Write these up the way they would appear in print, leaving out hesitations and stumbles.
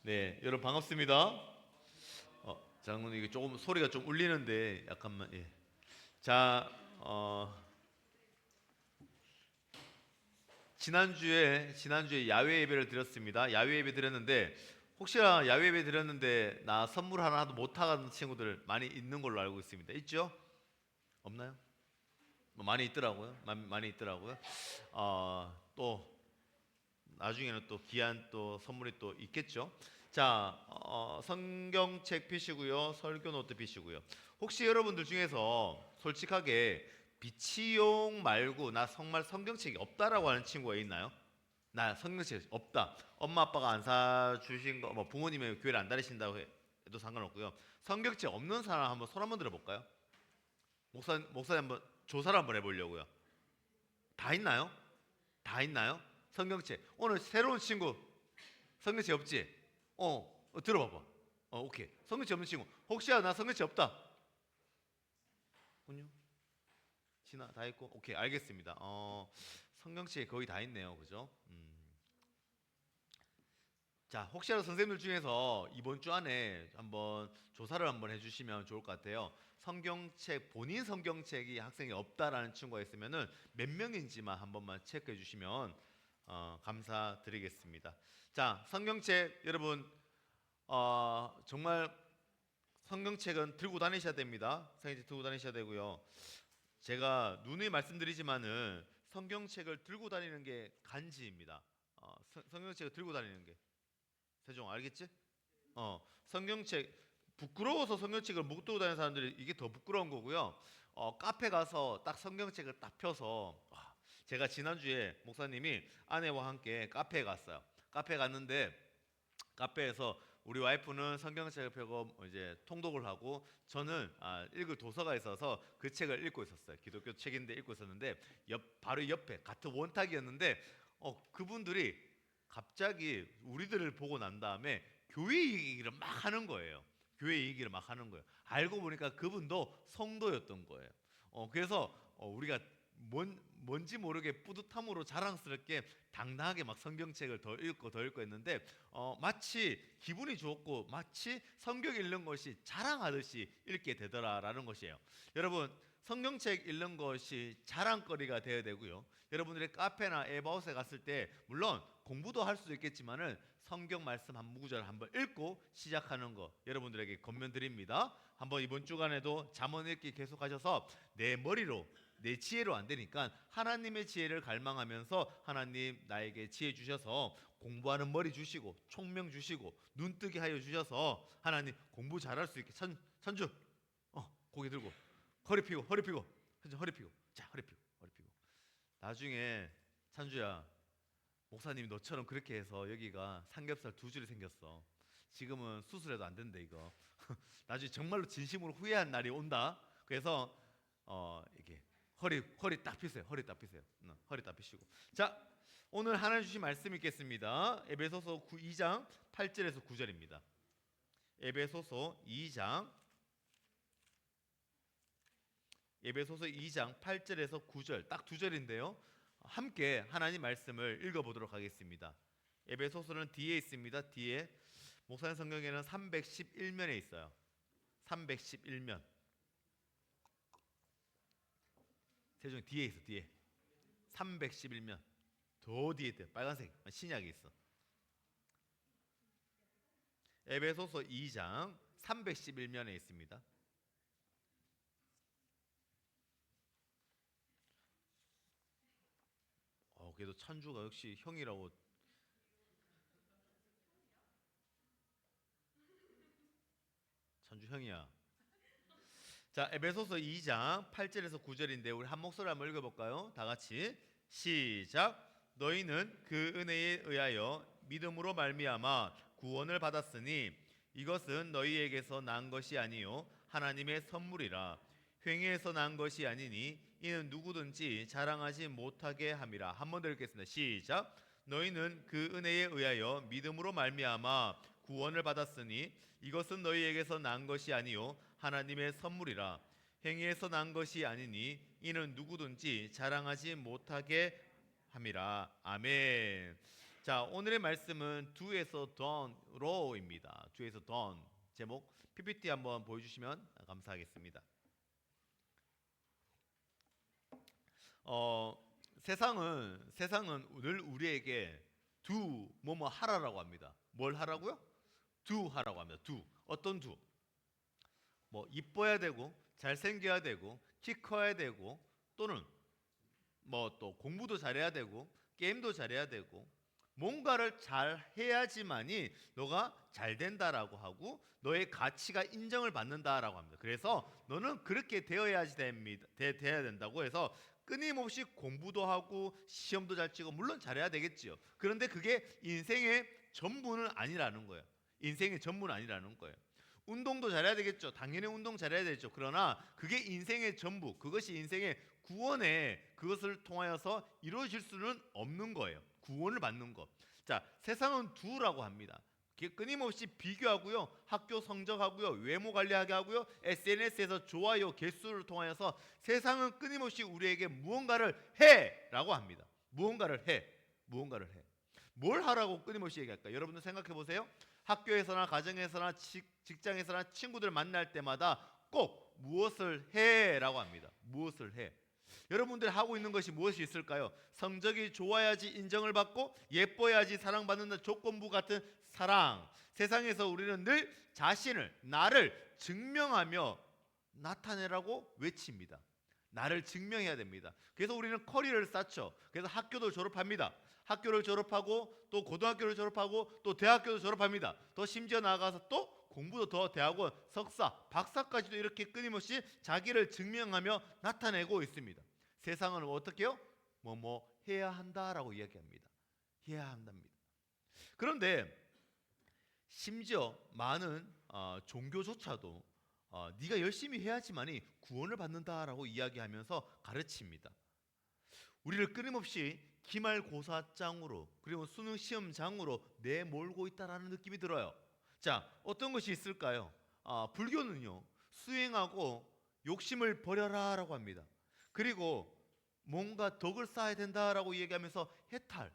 네, 여러분 반갑습니다. 장로님 이게 조금 소리가 좀 울리는데 약간만 예. 자, 지난주에 야외 예배를 드렸습니다. 야외 예배 드렸는데 혹시나 야외 예배 드렸는데 나 선물 하나도 못 하는 친구들 많이 있는 걸로 알고 있습니다. 있죠? 없나요? 뭐 많이 있더라고요. 많이 있더라고요. 또 나중에는 또 귀한 또 선물이 또 있겠죠. 자, 성경책 피시고요, 설교 노트 피시고요. 혹시 여러분들 중에서 솔직하게 비치용 말고 나 정말 성경책이 없다라고 하는 친구가 있나요? 나 성경책 없다. 엄마 아빠가 안 사주신 거, 뭐 부모님이 교회를 안 다니신다고 해도 상관없고요. 성경책 없는 사람 한번 손 한번 들어볼까요? 목사님 한번 조사를 한번 해보려고요. 다 있나요? 다 있나요? 성경책. 오늘 새로운 친구 성경책 없지? 들어봐봐. 오케이. 성경책 없는 친구. 혹시야 나 성경책 없다. 군요? 지나 다 있고. 오케이, 알겠습니다. 성경책에 거의 다 있네요. 그죠? 자, 혹시라도 선생님들 중에서 이번 주 안에 한번 조사를 한번 해주시면 좋을 것 같아요. 성경책, 본인 성경책이 학생이 없다라는 친구가 있으면은 몇 명인지만 한 번만 체크해 주시면 감사드리겠습니다. 자, 성경책 여러분 정말 성경책은 들고 다니셔야 됩니다. 성경책 들고 다니셔야 되고요. 제가 누누이 말씀드리지만은 성경책을 들고 다니는 게 간지입니다. 성경책을 들고 다니는 게 세종 알겠지? 성경책 부끄러워서 성경책을 못 들고 다니는 사람들이 이게 더 부끄러운 거고요. 카페 가서 딱 성경책을 딱 펴서 제가 지난주에 목사님이 아내와 함께 카페에 갔어요. 카페에 갔는데 카페에서 우리 와이프는 성경책을 펴고 이제 통독을 하고 저는 읽을 도서가 있어서 그 책을 읽고 있었어요. 기독교 책인데 읽고 있었는데 바로 옆에 같은 원탁이었는데 그분들이 갑자기 우리들을 보고 난 다음에 교회 얘기를 막 하는 거예요. 교회 얘기를 막 하는 거예요. 알고 보니까 그분도 성도였던 거예요. 그래서 우리가 뭔지 모르게 뿌듯함으로 자랑스럽게 당당하게 막 성경책을 더 읽고 했는데 마치 기분이 좋고 마치 성경 읽는 것이 자랑하듯이 읽게 되더라라는 것이에요. 여러분 성경책 읽는 것이 자랑거리가 되어야 되고요. 여러분들의 카페나 에바웃에 갔을 때 물론 공부도 할 수도 있겠지만은 성경 말씀 한 구절 한번 읽고 시작하는 거 여러분들에게 권면드립니다. 한번 이번 주간에도 잠언 읽기 계속하셔서 내 머리로 내 지혜로 안 되니까 하나님의 지혜를 갈망하면서 하나님 나에게 지혜 주셔서 공부하는 머리 주시고 총명 주시고 눈뜨게 하여 주셔서 하나님 공부 잘할 수 있게 천주 고개 들고 허리 피고 자 허리 피고 나중에 찬주야 목사님이 너처럼 그렇게 해서 여기가 삼겹살 두 줄이 생겼어. 지금은 수술해도 안 된대 이거. 나중에 정말로 진심으로 후회한 날이 온다. 그래서 이게 허리 딱 펴세요. 허리 딱 펴세요. 허리 딱 펴시고. 자, 오늘 하나님 주신 말씀 읽겠습니다. 에베소서 2장 8절에서 9절입니다. 에베소서 2장 8절에서 9절 딱 두 절인데요. 함께 하나님 말씀을 읽어보도록 하겠습니다. 에베소서는 뒤에 있습니다. 뒤에 목사님 성경에는 311면에 있어요. 311면. 세종 뒤에 있어. 뒤에 311면 더 뒤에 있대. 빨간색 신약에 있어. 에베소서 2장 311면에 있습니다. 그래도 찬주가 역시 형이라고. 찬주 형이야. 자, 에베소서 2장 8절에서 9절인데 우리 한 목소리 한번 읽어볼까요? 다 같이 시작. 너희는 그 은혜에 의하여 믿음으로 말미암아 구원을 받았으니 이것은 너희에게서 난 것이 아니요 하나님의 선물이라. 횡예에서 난 것이 아니니 이는 누구든지 자랑하지 못하게 함이라. 한 번 더 읽겠습니다. 시작. 너희는 그 은혜에 의하여 믿음으로 말미암아 구원을 받았으니 이것은 너희에게서 난 것이 아니요 하나님의 선물이라. 행위에서 난 것이 아니니 이는 누구든지 자랑하지 못하게 함이라. 아멘. 자, 오늘의 말씀은 do에서 done로입니다. do에서 done. 제목 PPT 한번 보여주시면 감사하겠습니다. 세상은 늘 우리에게 do 뭐뭐 하라라고 합니다. 뭘 하라고요? do 하라고 합니다. do. 어떤 do? 뭐 이뻐야 되고 잘생겨야 되고 키 커야 되고 또는 뭐 또 공부도 잘해야 되고 게임도 잘해야 되고 뭔가를 잘 해야지만이 너가 잘 된다라고 하고 너의 가치가 인정을 받는다라고 합니다. 그래서 너는 그렇게 되어야지 됩니다. 돼야 된다고 해서 끊임없이 공부도 하고 시험도 잘 치고 물론 잘해야 되겠지요. 그런데 그게 인생의 전부는 아니라는 거예요. 인생의 전부는 아니라는 거예요. 운동도 잘해야 되겠죠. 당연히 운동 잘해야 되죠. 그러나 그게 인생의 전부, 그것이 인생의 구원에 그것을 통하여서 이루어질 수는 없는 거예요. 구원을 받는 것. 자, 세상은 두라고 합니다. 끊임없이 비교하고요, 학교 성적하고요, 외모 관리하게 하고요, SNS에서 좋아요 개수를 통하여서 세상은 끊임없이 우리에게 무언가를 해라고 합니다. 무언가를 해. 뭘 하라고 끊임없이 얘기할까? 여러분들 생각해 보세요. 학교에서나 가정에서나 직장에서나 친구들 만날 때마다 꼭 무엇을 해라고 합니다. 무엇을 해. 여러분들이 하고 있는 것이 무엇이 있을까요? 성적이 좋아야지 인정을 받고 예뻐야지 사랑받는 조건부 같은 사랑. 세상에서 우리는 늘 자신을, 나를 증명하며 나타내라고 외칩니다. 나를 증명해야 됩니다. 그래서 우리는 커리어를 쌓죠. 그래서 학교도 졸업합니다. 학교를 졸업하고 또 고등학교를 졸업하고 또 대학교도 졸업합니다. 더 심지어 나아가서 또 공부도 더 대학원, 석사, 박사까지도 이렇게 끊임없이 자기를 증명하며 나타내고 있습니다. 세상은 어떻게요? 뭐 해야 한다라고 이야기합니다. 해야 한답니다. 그런데 심지어 많은 종교조차도 네가 열심히 해야지만이 구원을 받는다라고 이야기하면서 가르칩니다. 우리를 끊임없이 기말고사장으로 그리고 수능 시험장으로 내몰고 있다라는 느낌이 들어요. 자, 어떤 것이 있을까요? 불교는요, 수행하고 욕심을 버려라라고 합니다. 그리고 뭔가 덕을 쌓아야 된다라고 얘기하면서 해탈,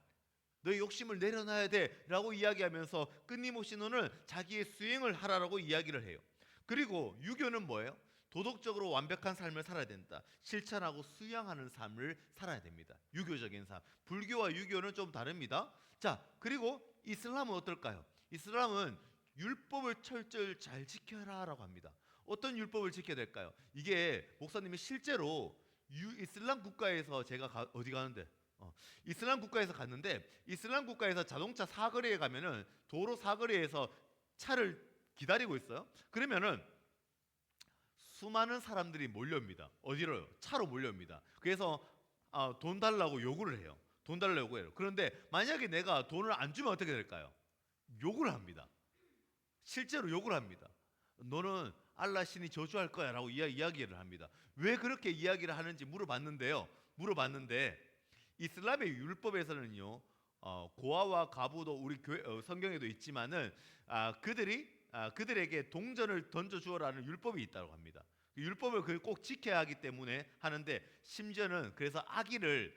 너의 욕심을 내려놔야 돼라고 이야기하면서 끊임없이 너는 자기의 수행을 하라라고 이야기를 해요. 그리고 유교는 뭐예요? 도덕적으로 완벽한 삶을 살아야 된다. 실천하고 수양하는 삶을 살아야 됩니다. 유교적인 삶. 불교와 유교는 좀 다릅니다. 자, 그리고 이슬람은 어떨까요? 이슬람은 율법을 철저히 잘 지켜라라고 합니다. 어떤 율법을 지켜야 될까요? 이게 목사님이 실제로 이슬람 국가에서 제가 어디 가는데 이슬람 국가에서 갔는데 이슬람 국가에서 자동차 사거리에 가면은 도로 사거리에서 차를 기다리고 있어요. 그러면은 수많은 사람들이 몰려옵니다. 어디로요? 차로 몰려옵니다. 그래서 돈 달라고 요구를 해요. 돈 달라고 요구해요. 그런데 만약에 내가 돈을 안 주면 어떻게 될까요? 욕을 합니다. 실제로 욕을 합니다. 너는 알라 신이 저주할 거야 라고 이야기를 합니다. 왜 그렇게 이야기를 하는지 물어봤는데 이슬람의 율법에서는요, 고아와 가부도 우리 성경에도 있지만은 그들에게 동전을 던져 주어라는 율법이 있다고 합니다. 그 율법을 꼭 지켜야 하기 때문에 하는데 심지어는 그래서 아기를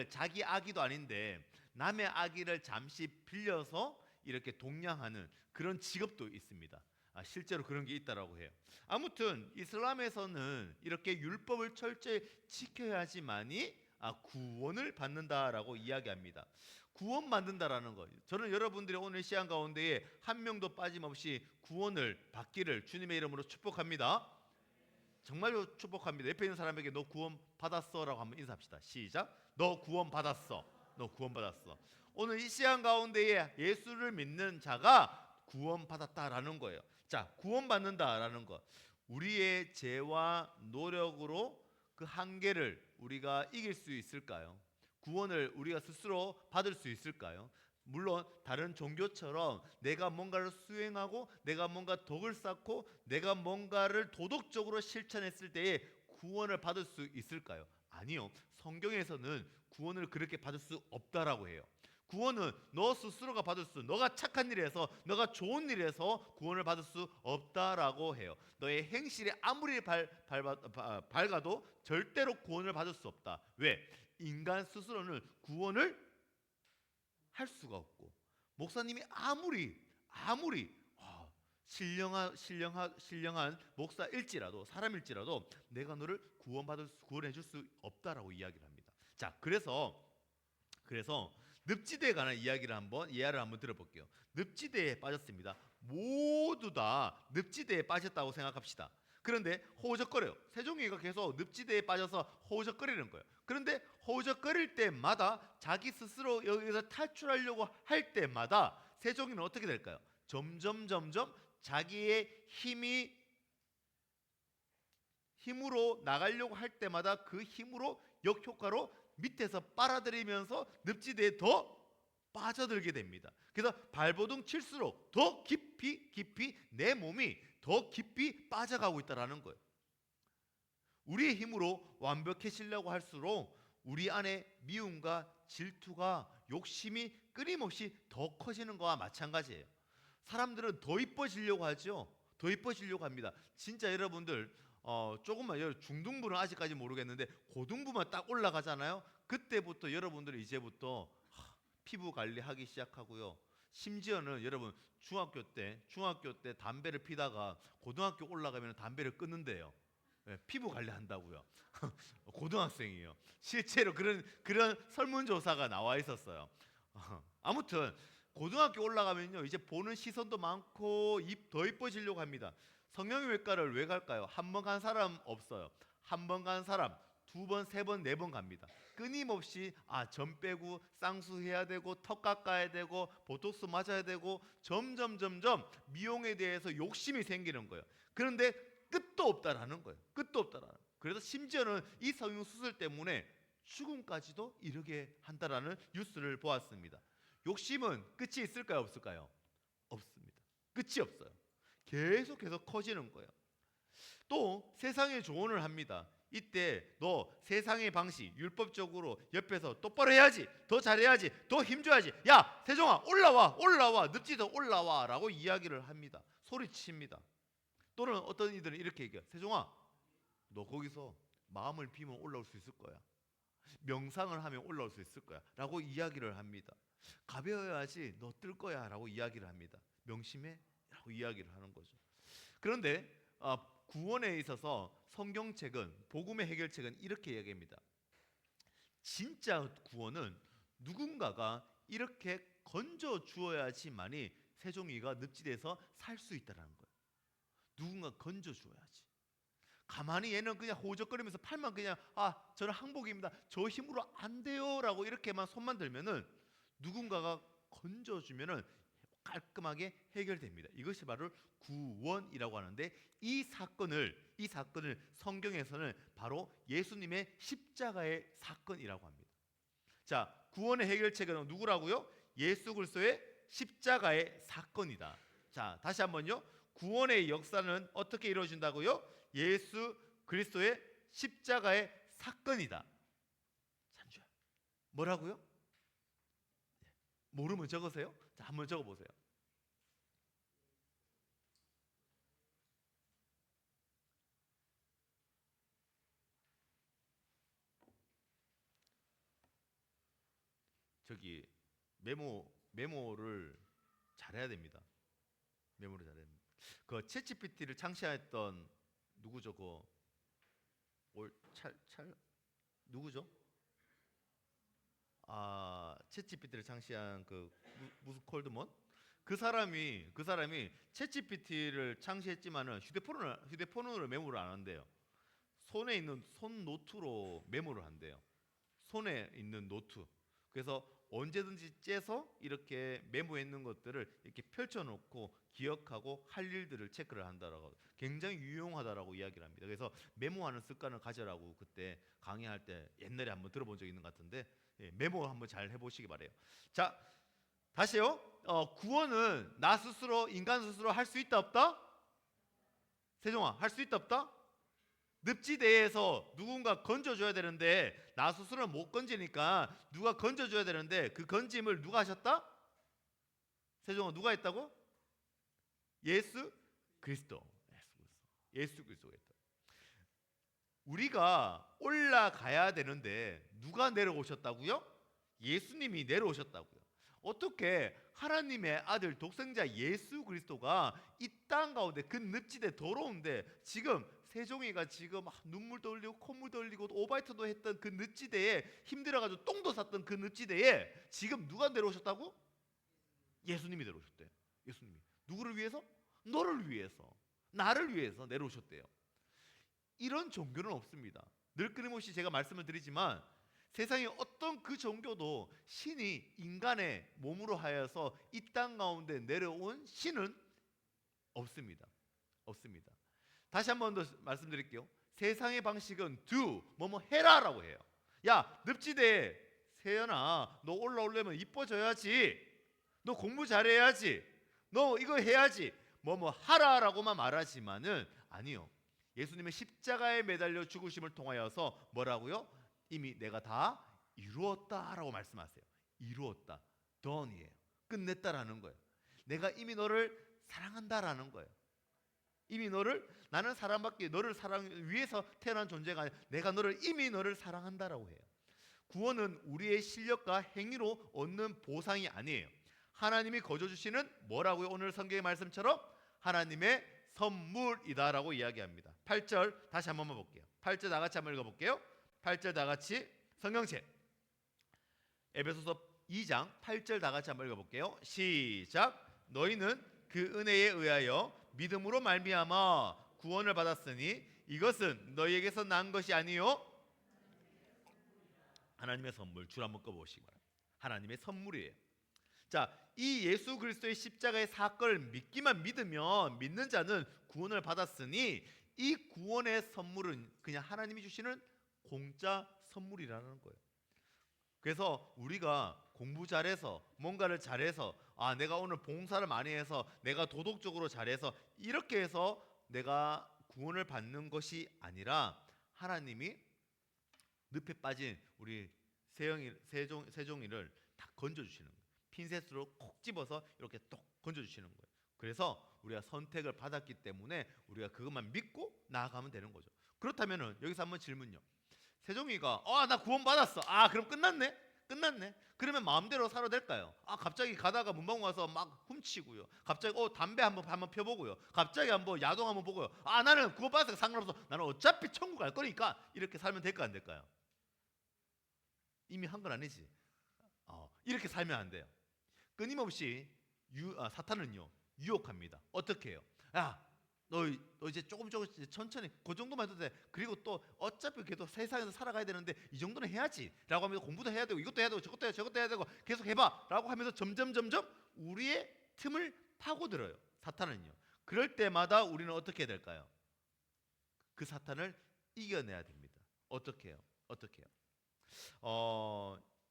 자기 아기도 아닌데 남의 아기를 잠시 빌려서 이렇게 동냥하는 그런 직업도 있습니다. 실제로 그런 게 있다라고 해요. 아무튼 이슬람에서는 이렇게 율법을 철저히 지켜야지만이 구원을 받는다라고 이야기합니다. 구원 받는다라는 것. 저는 여러분들의 오늘 시간 가운데에 한 명도 빠짐없이 구원을 받기를 주님의 이름으로 축복합니다. 정말로 축복합니다. 옆에 있는 사람에게 너 구원 받았어라고 한번 인사합시다. 시작. 너 구원 받았어. 너 구원 받았어. 오늘 이 시간 가운데에 예수를 믿는 자가 구원 받았다라는 거예요. 자, 구원 받는다라는 것. 우리의 죄와 노력으로 그 한계를 우리가 이길 수 있을까요? 구원을 우리가 스스로 받을 수 있을까요? 물론 다른 종교처럼 내가 뭔가를 수행하고 내가 뭔가 덕을 쌓고 내가 뭔가를 도덕적으로 실천했을 때에 구원을 받을 수 있을까요? 아니요. 성경에서는 구원을 그렇게 받을 수 없다라고 해요. 구원은 너 스스로가 받을 수, 너가 착한 일에서, 너가 좋은 일에서 구원을 받을 수 없다라고 해요. 너의 행실이 아무리 밝아도 절대로 구원을 받을 수 없다. 왜? 인간 스스로는 구원을 할 수가 없고, 목사님이 아무리 신령한 목사일지라도, 사람일지라도 내가 너를 구원해 줄 수 없다라고 이야기를 합니다. 자, 그래서 늪지대에 관한 이야기를 예화를 한번 들어볼게요. 늪지대에 빠졌습니다. 모두 다 늪지대에 빠졌다고 생각합시다. 그런데 호우적거려요. 세종이가 계속 늪지대에 빠져서 호우적거리는 거예요. 그런데 호우적거릴 때마다, 자기 스스로 여기서 탈출하려고 할 때마다 세종이는 어떻게 될까요? 점점 자기의 힘으로 나가려고 할 때마다 그 힘으로 역효과로 밑에서 빨아들이면서 늪지대에 더 빠져들게 됩니다. 그래서 발버둥 칠수록 더 깊이 내 몸이 더 깊이 빠져가고 있다는 거예요. 우리의 힘으로 완벽해지려고 할수록 우리 안에 미움과 질투가, 욕심이 끊임없이 더 커지는 거와 마찬가지예요. 사람들은 더 이뻐지려고 하죠. 더 이뻐지려고 합니다. 진짜 여러분들 조금만, 중등부는 아직까지 모르겠는데 고등부만 딱 올라가잖아요. 그때부터 여러분들이 이제부터 피부 관리하기 시작하고요. 심지어는 여러분 중학교 때 담배를 피다가 고등학교 올라가면 담배를 끊는데요. 피부 관리한다고요. 고등학생이요. 실제로 그런 설문조사가 나와 있었어요. 아무튼 고등학교 올라가면요, 이제 보는 시선도 많고 더 이뻐지려고 합니다. 성형외과를 왜 갈까요? 한 번 간 사람 없어요. 한 번 간 사람 2번, 3번, 4번 갑니다. 끊임없이 점 빼고 쌍수해야 되고 턱 깎아야 되고 보톡스 맞아야 되고 점점 미용에 대해서 욕심이 생기는 거예요. 그런데 끝도 없다라는 거예요. 끝도 없다라는. 그래서 심지어는 이 성형 수술 때문에 죽음까지도 이르게 한다라는 뉴스를 보았습니다. 욕심은 끝이 있을까요, 없을까요? 없습니다. 끝이 없어요. 계속 커지는 거예요. 또 세상에 조언을 합니다. 이때 너 세상의 방식, 율법적으로 옆에서 똑바로 해야지, 더 잘해야지, 더 힘줘야지, 야 세종아 올라와 늪지대 올라와 라고 이야기를 합니다. 소리칩니다. 또는 어떤 이들은 이렇게 얘기해요. 세종아, 너 거기서 마음을 비우면 올라올 수 있을 거야. 명상을 하면 올라올 수 있을 거야 라고 이야기를 합니다. 가벼워야지 너 뜰 거야 라고 이야기를 합니다. 명심해 라고 이야기를 하는 거죠. 그런데 구원에 있어서 성경책은, 복음의 해결책은 이렇게 이야기합니다. 진짜 구원은 누군가가 이렇게 건져 주어야지만이 세종이가 늪지대에서 살 수 있다는 거예요. 누군가 건져 주어야지. 가만히 얘는 그냥 호적거리면서 팔만 그냥 저는 항복입니다, 저 힘으로 안 돼요 라고 이렇게만 손만 들면은 누군가가 건져주면은 깔끔하게 해결됩니다. 이것이 바로 구원이라고 하는데, 이 사건을 성경에서는 바로 예수님의 십자가의 사건이라고 합니다. 자, 구원의 해결책은 누구라고요? 예수 그리스도의 십자가의 사건이다. 자, 다시 한번요. 구원의 역사는 어떻게 이루어진다고요? 예수 그리스도의 십자가의 사건이다. 잠시만. 뭐라고요? 모르면 적으세요. 자, 한번 적어보세요. 저기 메모를 잘해야 됩니다. 메모를 잘해야 됩니다. 그 챗GPT를 창시했던 누구죠? 누구죠? 챗GPT를 창시한 무슨 콜드먼? 그 사람이 챗GPT를 창시했지만은 휴대폰으로 메모를 안 한대요. 손에 있는 손 노트로 메모를 한대요. 손에 있는 노트. 그래서 언제든지 째서 이렇게 메모해 있는 것들을 이렇게 펼쳐놓고 기억하고 할 일들을 체크를 한다라고, 굉장히 유용하다라고 이야기를 합니다. 그래서 메모하는 습관을 가져라고 그때 강의할 때 옛날에 한번 들어본 적 있는 것 같은데, 메모 한번 잘 해보시기 바래요. 자, 다시요. 구원은 나 스스로, 인간 스스로 할 수 있다 없다? 세종아, 할 수 있다 없다? 늪지대에서 누군가 건져줘야 되는데 나 스스로는 못 건지니까 누가 건져줘야 되는데, 그 건짐을 누가 하셨다? 세종아, 누가 했다고? 예수 그리스도가 했다. 우리가 올라가야 되는데 누가 내려오셨다고요? 예수님이 내려오셨다고요. 어떻게 하나님의 아들 독생자 예수 그리스도가 이 땅 가운데 그 늪지대 더러운데 지금 세종이가 지금 눈물도 흘리고 콧물도 흘리고 오바이트도 했던 그 늪지대에 힘들어가지고 똥도 쌌던 그 늪지대에 지금 누가 내려오셨다고? 예수님이 내려오셨대요. 예수님이 누구를 위해서? 너를 위해서, 나를 위해서 내려오셨대요. 이런 종교는 없습니다. 늘 끊임없이 제가 말씀을 드리지만 세상의 어떤 그 종교도 신이 인간의 몸으로 하여서 이 땅 가운데 내려온 신은 없습니다. 없습니다. 다시 한 번 더 말씀드릴게요. 세상의 방식은 do 뭐뭐 해라라고 해요. 야, 늪지대에 세연아, 너 올라오려면 이뻐져야지. 너 공부 잘해야지. 너 이거 해야지. 뭐뭐 하라라고만 말하지만은 아니요. 예수님의 십자가에 매달려 죽으심을 통하여서 뭐라고요? 이미 내가 다 이루었다라고 말씀하세요. 이루었다. done이에요. 끝냈다라는 거예요. 내가 이미 너를 사랑한다라는 거예요. 이미 너를, 나는 사랑받기, 너를 사랑 위해서 태어난 존재가 아니라 내가 이미 너를 사랑한다라고 해요. 구원은 우리의 실력과 행위로 얻는 보상이 아니에요. 하나님이 거저 주시는 뭐라고요? 오늘 성경의 말씀처럼 하나님의 선물이다라고 이야기합니다. 8절 다시 한 번만 볼게요. 8절 다 같이 한번 읽어볼게요. 8절 다 같이 성경책 에베소서 2장 8절 다 같이 한번 읽어볼게요. 시작. 너희는 그 은혜에 의하여 믿음으로 말미암아 구원을 받았으니 이것은 너희에게서 난 것이 아니요 하나님의 선물. 줄 한번 꺼보시기 바랍니다. 하나님의 선물이에요. 자, 이 예수 그리스도의 십자가의 사건을 믿으면 믿는 자는 구원을 받았으니 이 구원의 선물은 그냥 하나님이 주시는 공짜 선물이라는 거예요. 그래서 우리가 공부 잘해서 뭔가를 잘해서 내가 오늘 봉사를 많이 해서 내가 도덕적으로 잘해서 이렇게 해서 내가 구원을 받는 것이 아니라 하나님이 늪에 빠진 우리 세종이를 다 건져주시는 거예요. 핀셋으로 콕 집어서 이렇게 똑 건져주시는 거예요. 그래서 우리가 선택을 받았기 때문에 우리가 그것만 믿고 나아가면 되는 거죠. 그렇다면 여기서 한번 질문요. 세종이가 나 구원 받았어. 그럼 끝났네. 그러면 마음대로 살아도 될까요? 갑자기 가다가 문방 와서 막 훔치고요. 갑자기 담배 한번 펴보고요. 갑자기 한번 야동 한번 보고요. 나는 구원 받았으니까 상관없어. 나는 어차피 천국 갈 거니까 이렇게 살면 될까 안 될까요? 이미 한 건 아니지. 이렇게 살면 안 돼요. 끊임없이 사탄은요 유혹합니다. 어떻게 해요? 너 이제 조금 천천히 그 정도만 해도 돼. 그리고 또 어차피 걔도 세상에서 살아가야 되는데 이 정도는 해야지 라고 하면서 공부도 해야 되고 이것도 해야 되고 저것도 해야 되고 계속 해봐 라고 하면서 점점 우리의 틈을 파고들어요. 사탄은요. 그럴 때마다 우리는 어떻게 해야 될까요? 그 사탄을 이겨내야 됩니다. 어떻게 해요?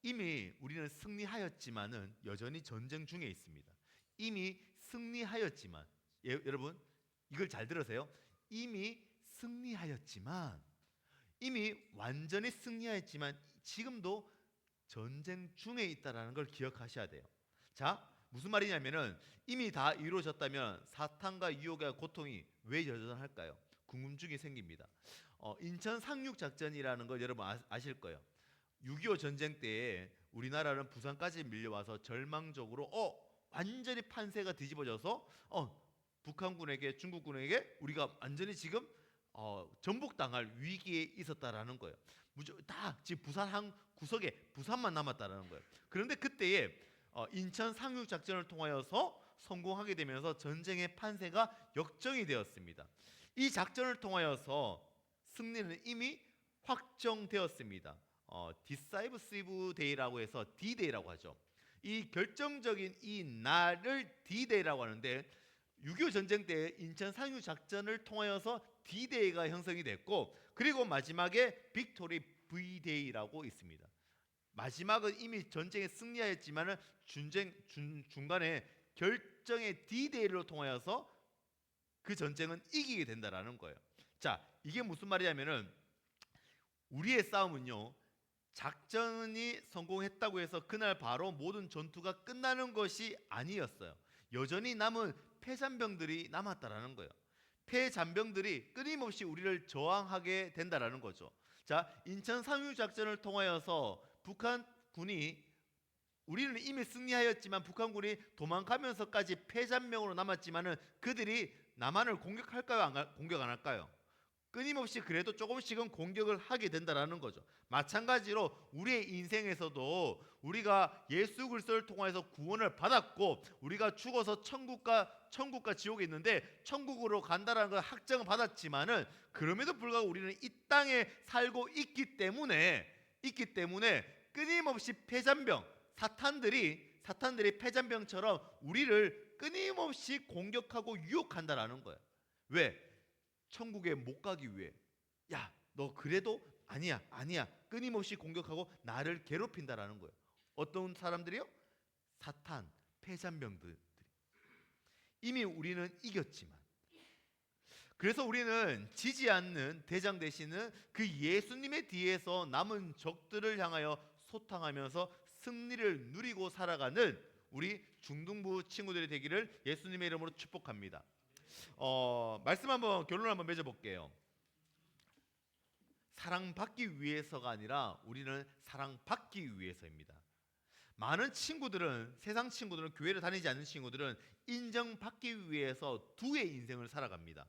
이미 우리는 승리하였지만은 여전히 전쟁 중에 있습니다. 이미 승리하였지만 여러분 이걸 잘 들으세요. 이미 완전히 승리하였지만 지금도 전쟁 중에 있다라는 걸 기억하셔야 돼요. 자, 무슨 말이냐면은 이미 다 이루어졌다면 사탄과 유혹의 고통이 왜 여전할까요? 궁금증이 생깁니다. 인천 상륙 작전이라는 걸 여러분 아실 거예요. 6.25 전쟁 때에 우리나라는 부산까지 밀려와서 절망적으로 완전히 판세가 뒤집어져서 북한군에게 중국군에게 우리가 완전히 지금 전복당할 위기에 있었다라는 거예요. 다 지금 부산 한 구석에 부산만 남았다라는 거예요. 그런데 그때에 인천 상륙 작전을 통하여서 성공하게 되면서 전쟁의 판세가 역전이 되었습니다. 이 작전을 통하여서 승리는 이미 확정되었습니다. 디사이브시브 데이라고 해서 D-Day라고 하죠. 이 결정적인 이 날을 D-Day라고 하는데 6.25 전쟁 때 인천 상륙 작전을 통하여서 D-Day가 형성이 됐고 그리고 마지막에 빅토리 V-Day라고 있습니다. 마지막은 이미 전쟁에 승리하였지만은 중간에 결정의 D-Day로 통하여서 그 전쟁은 이기게 된다라는 거예요. 자, 이게 무슨 말이냐면은 우리의 싸움은요. 작전이 성공했다고 해서 그날 바로 모든 전투가 끝나는 것이 아니었어요. 여전히 남은 폐잔병들이 남았다라는 거예요. 폐잔병들이 끊임없이 우리를 저항하게 된다라는 거죠. 자, 인천 상륙 작전을 통하여서 북한군이 우리는 이미 승리하였지만 북한군이 도망가면서까지 패잔명으로 남았지만은 그들이 남한을 공격할까요? 공격 안 할까요? 끊임없이 그래도 조금씩은 공격을 하게 된다라는 거죠. 마찬가지로 우리의 인생에서도 우리가 예수 그리스도를 통해서 구원을 받았고 우리가 죽어서 천국과 지옥에 있는데 천국으로 간다라는 걸 확정을 받았지만은 그럼에도 불구하고 우리는 이 땅에 살고 있기 때문에 끊임없이 패잔병 사탄들이 패잔병처럼 우리를 끊임없이 공격하고 유혹한다라는 거예요. 왜? 천국에 못 가기 위해. 야, 너 그래도 아니야. 끊임없이 공격하고 나를 괴롭힌다라는 거예요. 어떤 사람들이요? 사탄, 패잔병들. 이미 우리는 이겼지만. 그래서 우리는 지지 않는 대장 되시는 그 예수님의 뒤에서 남은 적들을 향하여 소탕하면서 승리를 누리고 살아가는 우리 중등부 친구들이 되기를 예수님의 이름으로 축복합니다. 말씀 한번 결론 한번 맺어볼게요. 사랑받기 위해서가 아니라 우리는 사랑받기 위해서입니다. 많은 친구들은 세상 친구들은 교회를 다니지 않는 친구들은 인정받기 위해서 두의 인생을 살아갑니다.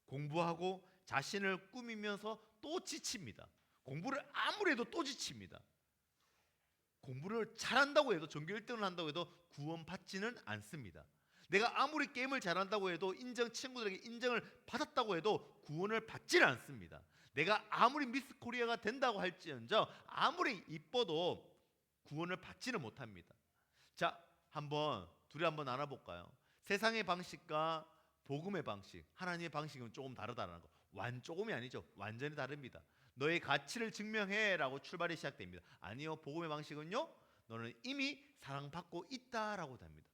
공부하고 자신을 꾸미면서 또 지칩니다. 공부를 아무리 해도 또 지칩니다. 공부를 잘한다고 해도 전교 1등을 한다고 해도 구원받지는 않습니다. 내가 아무리 게임을 잘한다고 해도 친구들에게 인정을 받았다고 해도 구원을 받지는 않습니다. 내가 아무리 미스 코리아가 된다고 할지언정 아무리 이뻐도 구원을 받지는 못합니다. 자, 둘이 한번 나눠볼까요? 세상의 방식과 복음의 방식, 하나님의 방식은 조금 다르다는 거. 조금이 아니죠. 완전히 다릅니다. 너의 가치를 증명해라고 출발이 시작됩니다. 아니요, 복음의 방식은요, 너는 이미 사랑받고 있다라고 합니다.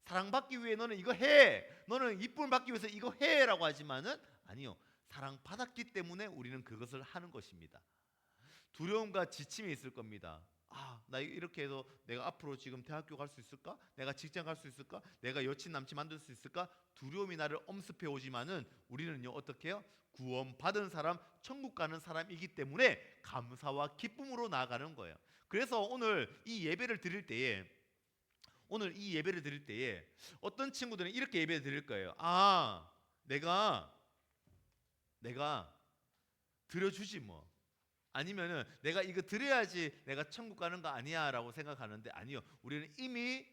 사랑받기 위해 너는 이거 해, 너는 이쁨을 받기 위해서 이거 해라고 하지만은 아니요, 사랑받았기 때문에 우리는 그것을 하는 것입니다. 두려움과 지침이 있을 겁니다. 나 이렇게 해서 내가 앞으로 지금 대학교 갈 수 있을까? 내가 직장 갈 수 있을까? 내가 여친 남친 만들 수 있을까? 두려움이 나를 엄습해 오지만은 우리는요, 어떻게 해요? 구원받은 사람, 천국 가는 사람이기 때문에 감사와 기쁨으로 나아가는 거예요. 그래서 오늘 이 예배를 드릴 때에 어떤 친구들은 이렇게 예배를 드릴 거예요. 내가 드려주지 뭐. 아니면은 내가 이거 드려야지 내가 천국 가는 거 아니야 라고 생각하는데 아니요, 우리는 이미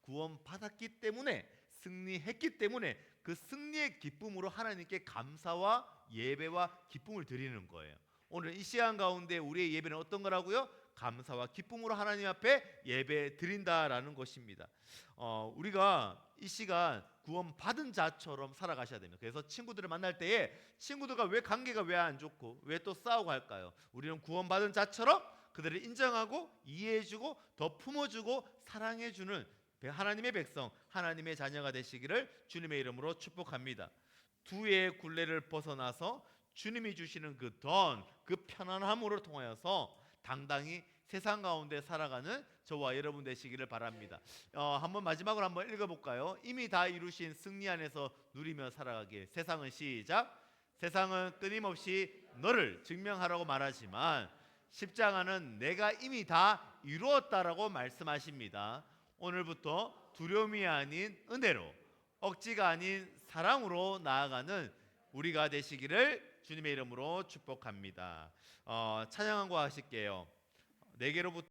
구원 받았기 때문에 승리했기 때문에 그 승리의 기쁨으로 하나님께 감사와 예배와 기쁨을 드리는 거예요. 오늘 이 시간 가운데 우리의 예배는 어떤 거라고요? 감사와 기쁨으로 하나님 앞에 예배 드린다라는 것입니다. 우리가 이 시간 구원 받은 자처럼 살아가셔야 됩니다. 그래서 친구들을 만날 때에 친구들과 왜 관계가 왜 안 좋고 왜 또 싸우고 할까요? 우리는 구원 받은 자처럼 그들을 인정하고 이해해주고 더 품어주고 사랑해주는 하나님의 백성, 하나님의 자녀가 되시기를 주님의 이름으로 축복합니다. 두의 굴레를 벗어나서 주님이 주시는 그 편안함으로 통하여서 당당히 세상 가운데 살아가는 저와 여러분 되시기를 바랍니다. 한번 마지막으로 한번 읽어볼까요? 이미 다 이루신 승리 안에서 누리며 살아가길. 세상은 시작. 세상은 끊임없이 너를 증명하라고 말하지만 십자가는 내가 이미 다 이루었다라고 말씀하십니다. 오늘부터 두려움이 아닌 은혜로, 억지가 아닌 사랑으로 나아가는 우리가 되시기를 주님의 이름으로 축복합니다. 찬양 한 곡 하실게요. 내게로부터